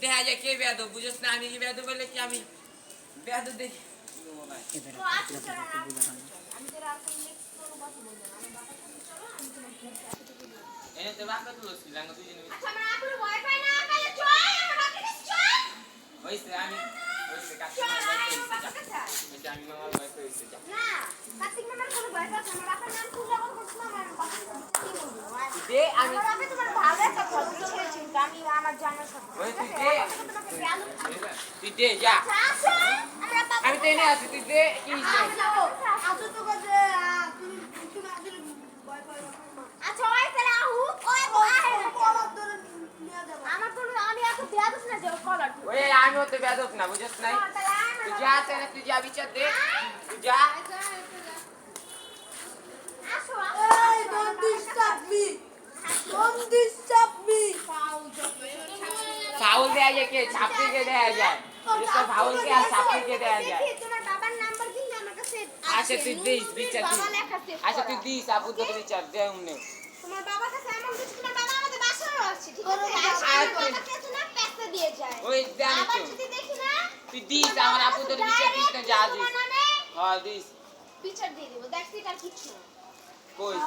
দেখা যায় কে বেয়াদব বুঝছ না আমি কি বেয়াদব বলে কি আমি বেয়াদব দেখি তো আজকে চলো আমি তোর আর কোনো নেক্সট কোনো কথা বলবো না আমার বাবার সাথে চলো আমি তোমার সাথে থেকে বলবো এনে তো বাপা তো লসি লাঙ্গ দুই জন আচ্ছা আমার আপুর ভয় পায় না তাহলে চল আমার বাবার কাছে চল হইছে আমি হইছে কাছে চল আমার বাবার কাছে এটা আমি মামার ভাই কইছে যা না কার্তিক মামার কোনো ভয় পাচ্ছে না আমার বাবার নাম তুই যখন করছিস আমার বাবার কি বলবো দে আমি আমার বাবা তোমার ভালো একটা গল্প ছেড়েছি আমি আমার জানার সাথে ওই তুই দে তোমাকে জ্ঞান তুই দে যা আচ্ছা আমরা বাবা আমি তো এনে আছি তুই দে কি হইছে আচ্ছা তো কাছে তুমি আসলে ভয় পাও আচ্ছা ওই তাহলে আহু ওই কলার ধরে নিয়ে যাব আমার কোনো আমি এত দেয়া দিছ না যে কলার ওই আমি তো বেয়াদব না বুঝছ নাই তুই যা তাহলে তুই যা বিচার দে তুই যা আসো Hey, don't disturb me! Don't disturb me! Foul দেয়া যায় কে ছাপড়ি কে দেয়া যায় এটা ফাউল কে আর ছাপড়ি কে দেয়া যায় দেখি তোমার বাবার নাম্বার কিন্তু আমার কাছে আচ্ছা তুই দিস বিচার দিস বাবা লেখা সেভ আচ্ছা তুই দিস আপু তো বিচার দে উনি তোমার বাবার কাছে এমন কিছু তোমার বাবা আমাদের বাসায়ও আছে ঠিক আছে আর কথা কিছু না পেছে দিয়ে যায় ওই জানি আবার তো যদি দেখি না তুই দিস আমার আপু তো বিচার দিস না যা দিস হ্যাঁ দিস বিচার দিয়ে দিব দেখছি তার কিছু কই না